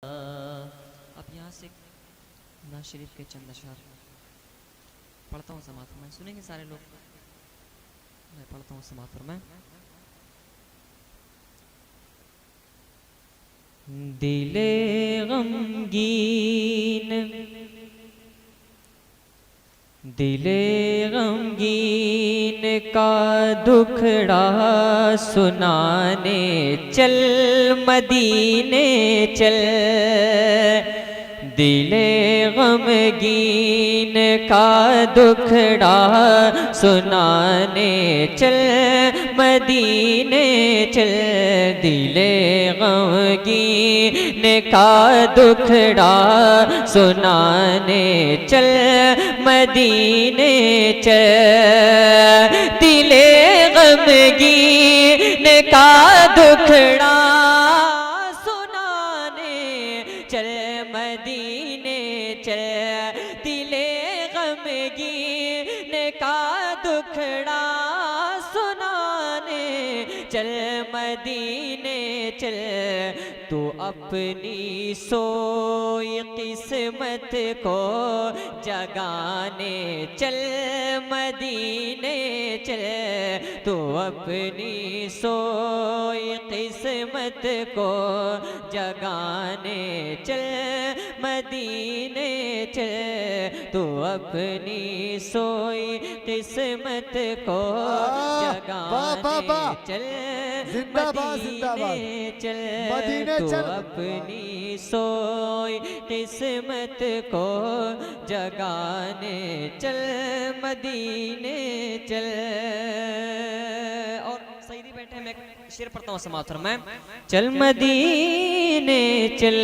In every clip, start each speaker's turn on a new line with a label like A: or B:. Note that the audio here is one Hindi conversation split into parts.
A: अब यहाँ से नाज़ शरीफ के चंद अशआर पढ़ता हूँ, समात फरमाएं। सुनेंगे सारे लोग, मैं पढ़ता हूँ, समात फरमाएं। दिले गमगीन का दुखड़ा सुनाने चल मदीने चल। दिले गमगीन का दुखड़ा सुनाने चल मदीने चल। दिले गमगीन का दुखड़ा सुनाने चल मदीने चल। दिले गमगीन का दुखड़ा सुनाने चल मदीने चल। दिले गमगीन का दुखड़ा सुनाने चल मदीने चल। तू अपनी सोई किस्मत को जगाने चल मदीने चल। तू अपनी सोई किस्मत को जगाने चल मदीने चल। तू अपनी सोई किस्मत को जगाने चल मदीने चल। तू अपनी सोई किस्मत को जगाने चल मदीने चल। और सईदी बैठे, मैं शेर पढ़ता हूँ, समात फरमाएं। चल मदीने चल,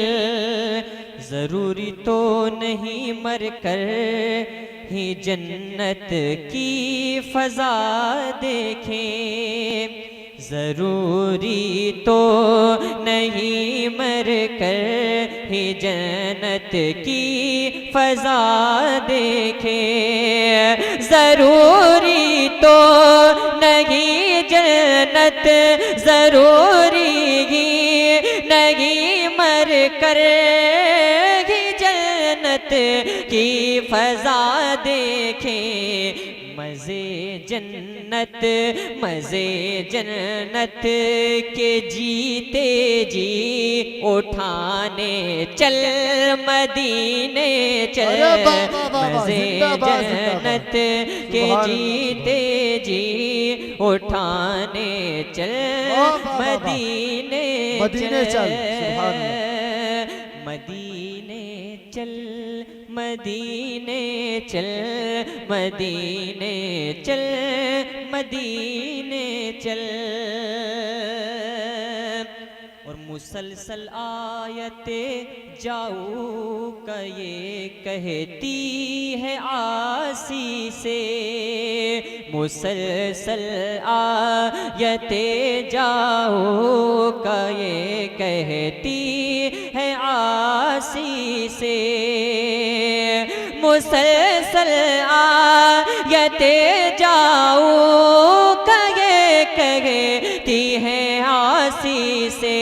A: जरूरी तो नहीं मर कर ही जन्नत की फजा देखें। जरूरी तो नहीं मर कर ही जन्नत की फजा देखे। जरूरी तो नहीं जन्नत, जरूरी ही नहीं मर कर ही जन्नत की फजा देखे। मज़े जन्नत के जीते जी उठाने चल मदीने चल। मज़े जन्नत के जीते जी उठाने चल मदीने चल। मदीने चल मदीने चल मदीने चल मदीने चल। और मुसलसल आयते जाऊ का ये कहती है आसी से। मुसलसल आयते जाऊ का ये कहती है आसी से। मुसलसल आयते जाऊ का ये कहती है आसी से।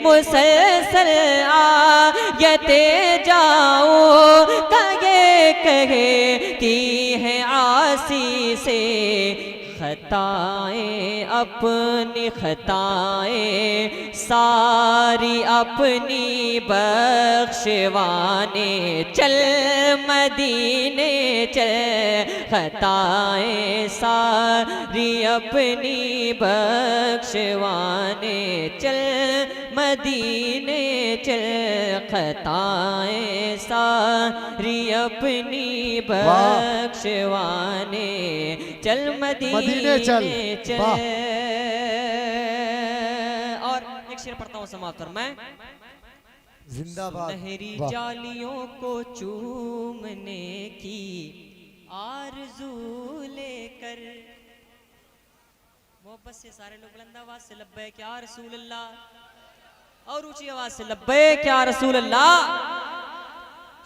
A: मुसलसल आयते जाऊ का ये कहती है आसी से। खताएं अपनी खताएं सारी अपनी बख्शवाने चल मदीने चल। खताएं सारी अपनी बख्शवाने चल मदीने चल। खताएं सारी अपनी बख्शवाने चल मदीने चल। और एक शेर पढ़ता हूँ, समात फरमाएं। सुनहरी जालियों को चूमने की आरज़ू लेकर। मोहब्बत से सारे लोग बुलंद आवाज से लब्बैक या रसूल अल्लाह, और ऊंची आवाज से लब्बैक या रसूल अल्लाह।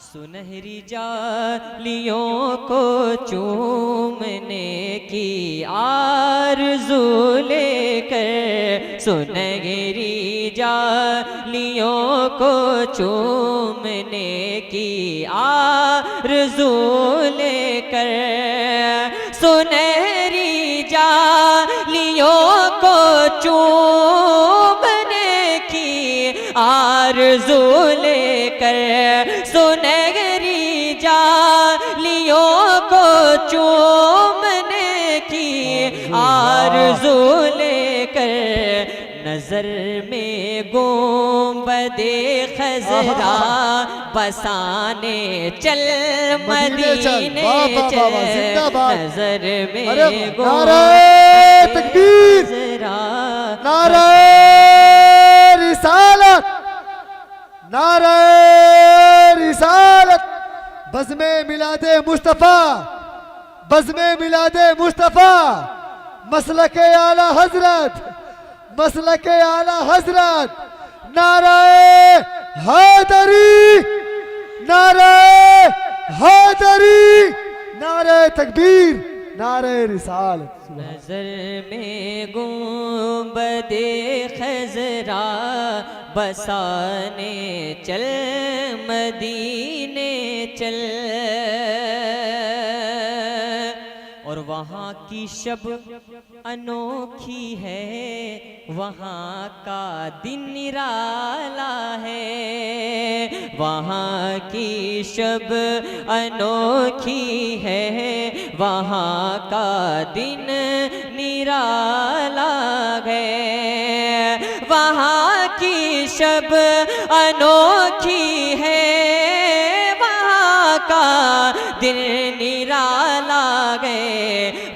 A: सुनहरी जालियों को चूमने की आरज़ू लेकर, सुनहरी जालियों को चूमने की आरज़ू लेकर, सुनहरी जालियों को चूमने की आरज़ू लेकर, सुनहरी जालियों को चूमने की आरज़ू लेकर, नजर में गुंबदे खजरा बसाने चल मदीने चल, नजर में गुंबदे खजरा,
B: नारे रिसालत, नारे रिसालत, बज़्मे मिलादे मुस्तफ़ा, बज़्मे मिलादे मुस्तफ़ा, मसलके आला हजरत, मसलके आला हजरत, नारे हैदरी, नारे हैदरी, नारे तकबीर, नारे रिसालत।
A: नजर में गुंबदे खजरा बसाने चल मदीने चल, और वहाँ की शब अनोखी है, वहाँ का दिन निराला है, वहाँ की शब अनोखी है, वहाँ का दिन निराला है, वहाँ की शब अनोखी है, वहाँ का दिन निराला है,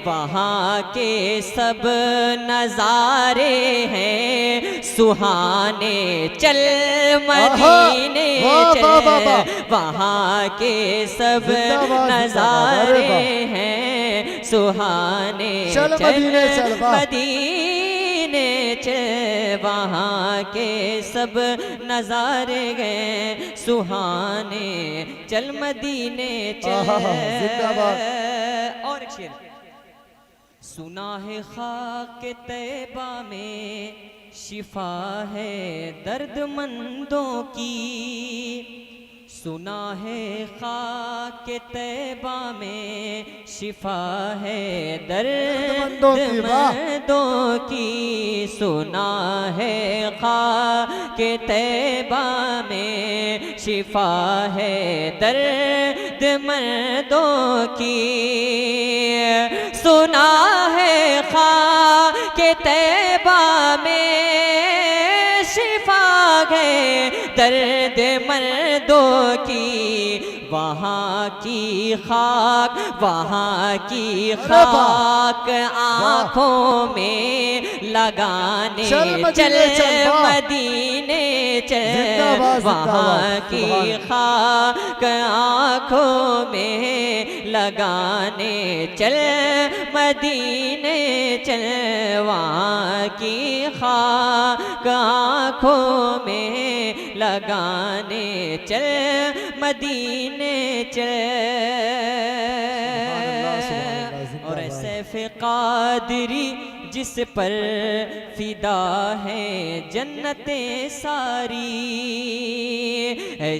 A: वहाँ के सब नज़ारे हैं सुहाने चल मदीने चल, वहाँ के सब नज़ारे हैं सुहाने चल मदीने चल, वहाँ के सब नज़ारे गए सुहाने चल मदीने चल। और एक शेर, सुना है खाक तैबा में शिफा है दर्दमंदों की, सुना है खाक तैबा में शिफा है दर्दमंदों की, सुना है खाक तैबा में शिफा है दर्दमंदों की, सुना है खाक तैबा में शिफा है दर्द मर्दों की, वहाँ की खाक, वहाँ की खाक आँखों में लगाने चल मदीने चल, वहाँ की खाक आँखों में लगाने चल मदीने चल, वहाँ की खाक आँखों में लगाने चल मदीने चल। और सैफ़े क़ादरी जिस पर फिदा है जन्नतें सारी,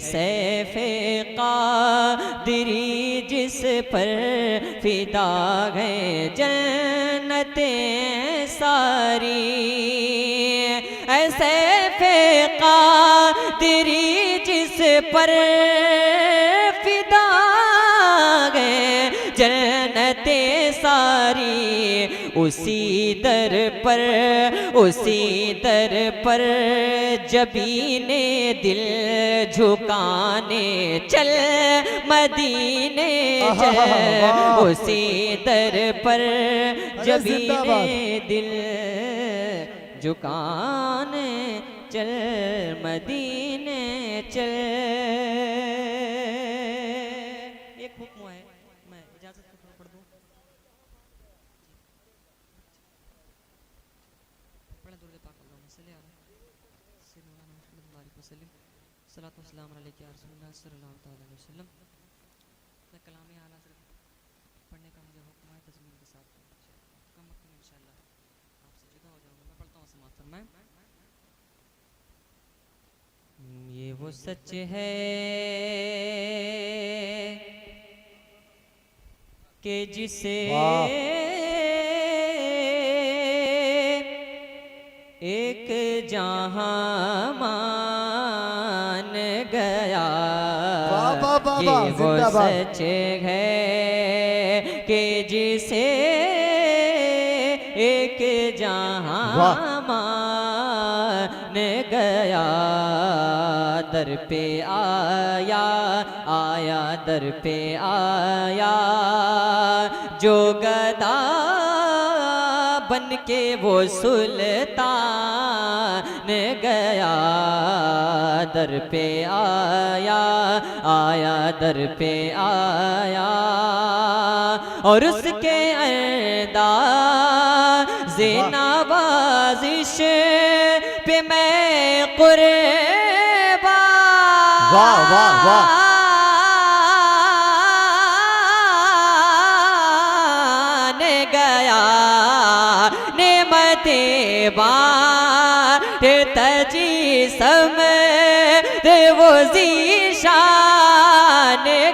A: सैफ़े क़ादरी जिस पर फिदा है जन्नतें सारी, सैफ़े क़ादरी जिस पर फिदा है जन्नतें सारी, उसी दर पर जबीने दिल झुकाने चल मदीने चल, उसी दर पर जबीने दिल झुकाने चल मदीने चल। एक हुक्म है, मैं इजाजत को पढ़ दूं। पढ़े दुरूद पाक अल्लाहुम्मा सल्ली अला सय्यिदिना मुहम्मद व आलिहि वसल्लम, सलातो व सलाम अलैका या रसूलल्लाह सल्लल्लाहु तआला अलैहि वसल्लम। मैं कलाम आला हज़रत पढ़ने का मुझे हुक्म है तज़मीन के साथ, कम वक्त में इंशाअल्लाह आपसे जुदा हो जाऊंगा। मैं पढ़ता हूँ समाअत फरमाएं। ये वो सच है कि जिसे
B: वाह।
A: एक जहां मान गया।
B: वाह, वाह, वाह,
A: ये
B: वाह,
A: वो
B: जिंदाबाद।
A: सच है कि जिसे एक जहां
B: वाह।
A: मान गया। दर पे आया आया दर पे आया जो गदा बन के वो सुल्तान गया। दर पे आया आया दर पे आया और उसके अंदाज़े नवाज़िश पे मैं कुर्बान
B: वाह, वाह, वाह।
A: गया। नेमते बाँट तजी समझ वो ज़ीशान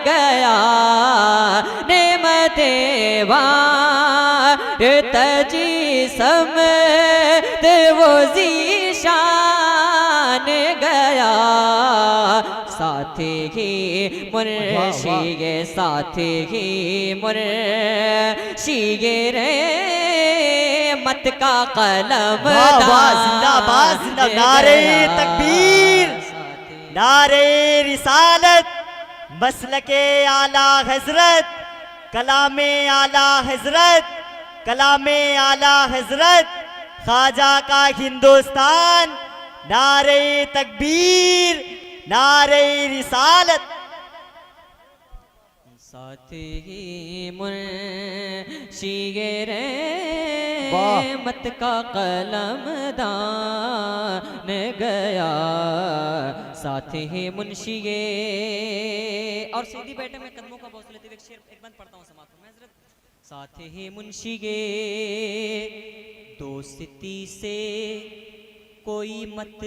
A: गया। नेमते बाँट तजी समझ वो ज़ीशान गया। साथी ही मुर्शिगे साथी ही मुर्शिगे रे मत का कलम
C: वाह वाह, जिंदाबाद जिंदाबाद। नारे तकबीर, नारे रिसालत, मसलके आला हजरत, कलामे आला हजरत, कलामे आला हजरत, ख्वाजा का हिंदुस्तान। नारे तकबीर, नारे रिसालत।
A: साथी ही मुर्शिगे रे
B: वाह।
A: मत का कलम दान गया। साथी ही मुंशिगे और सीधी बैठे में कदमों का बौसले लेते हुए एक शेर एक बंद पढ़ता हूँ समाप्त में हजरत। साथी ही मुंशिगे दोस्ती से कोई मत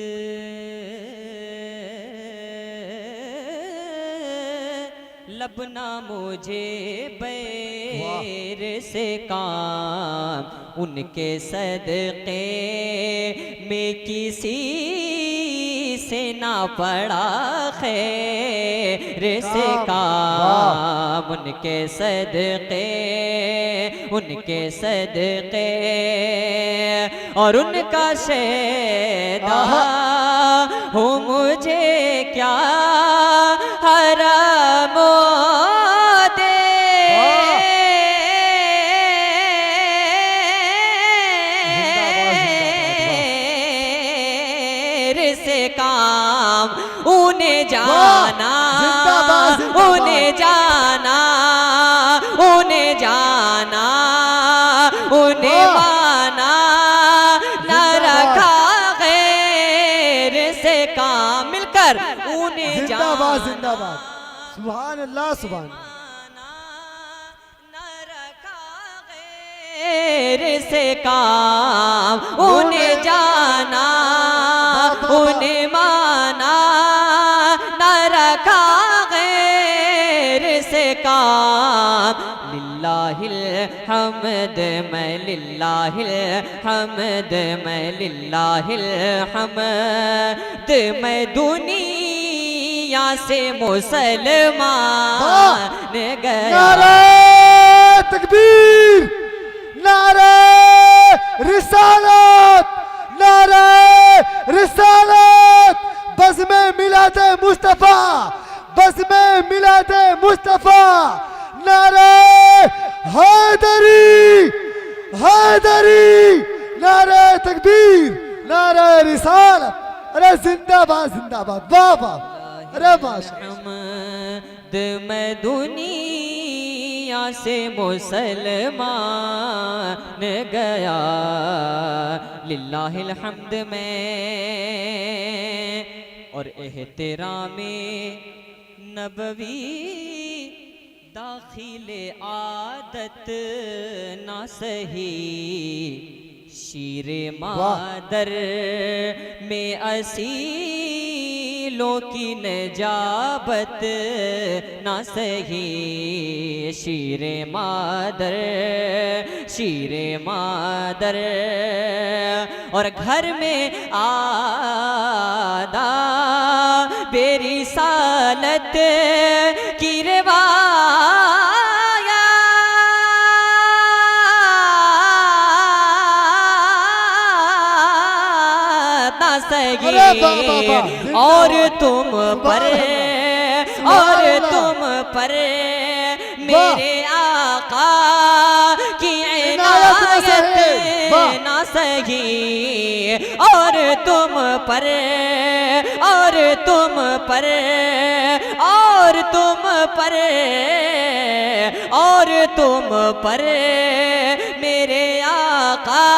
A: लबना मुझे बैर से काम उनके सदक़े में किसी से ना पड़ा खैर से काम। उनके सदक़े और उनका शैदा हो मुझे क्या हराम दे से काम उन्हें जाना उन्हें जाना उन्हें जाना उन्हें माना न रखा गैर से काम। मिलकर उन्हें
B: जिंदाबाद
A: जाना
B: जिंदाबाद। सुभान अल्लाह सुभान।
A: न रखा गैर से काम उन्हें जाना उन्हें माना न रखा गैर से काम। लिल्लाहिल हम्द मैं लिल्लाहिल हम्द मैं लिल्लाहिल हम्द मैं दुनिया से मुसलमान गया।
B: नारे तकबीर, नारे रिसालत, नारे रिसालत। बज़्म-ए मिलादे मुस्तफा, बज़्म-ए मिलादे मुस्तफा। नारे हैदरी, हैदरी। नारे तकबीर, नारे रिसालत। अरे जिंदाबाद जिंदाबाद। वाह वाह। अरे माशा
A: हम्द मैं दुनिया से मुसलमान गया। लिल्लाहिल हम्द में और एहतरामे नबवी दाखिले आदत ना सही शीरे मादर में असील दिलों की नजाबत ना सही शीरे मादर शीरे मादर और घर में आदा बेरी सालत की रिवायत ना सही
B: अरे वाह, वाह, वाह।
A: और तुम पर और तुम पर मेरे आका की इनायत ना सही और तुम पर और तुम पर और तुम पर और तुम पर मेरे आका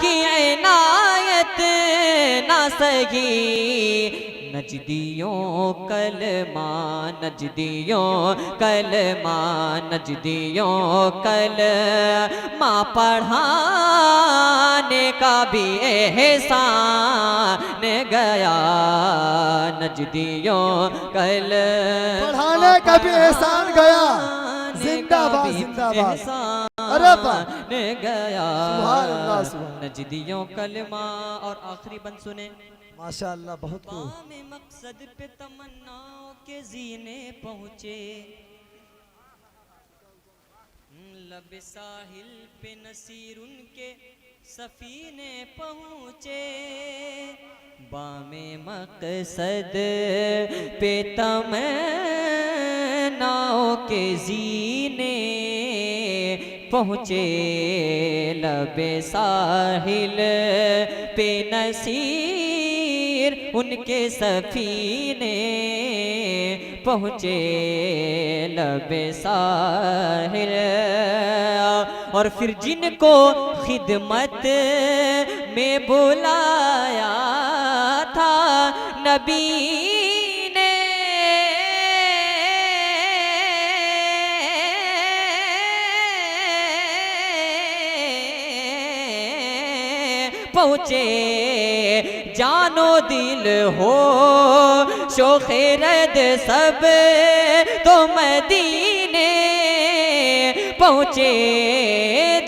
A: की इनायत ना सही नजदियों कलमा नजदियों कलमा नजदियों कलमा पढ़ाने का भी एहसान गया नजदियों
B: पढ़ाने का भी एहसान गया। जिंदाबाद जिंदाबाद। अरे वाह।
A: गया
B: सुभान अल्लाह, सुभान।
A: नजदियों कलमा और आखिरी बंद सुने
B: माशाअल्लाह बहुत खूब।
A: में मकसद पे तमन्नाओं के जीने पहुँचे लब साहिल पे नसीर उनके सफीने पहुँचे बामे मकसद पे तमन्नाओं के जीने पहुँचे लबे साहिल पे नसीर उनके सफीने पहुँचे लबे साहिल और फिर जिनको खिदमत में बुलाया था नबी ने पहुँचे जानो दिल हो शोखेरद सब तो मदीने पहुँचे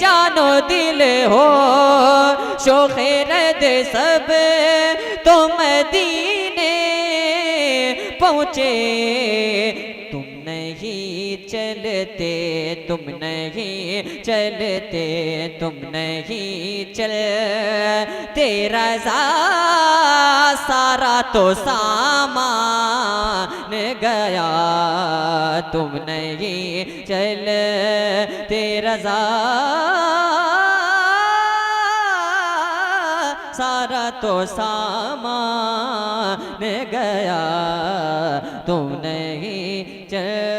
A: जानो दिल हो शोखेरद सब तो मदीने पहुँचे तुम नहीं चलते तुम नहीं चलते तुम नहीं चलते रज़ा सारा तो सामान गया तुम नहीं चलते रज़ा सारा तो सामान गया तुम नहीं चल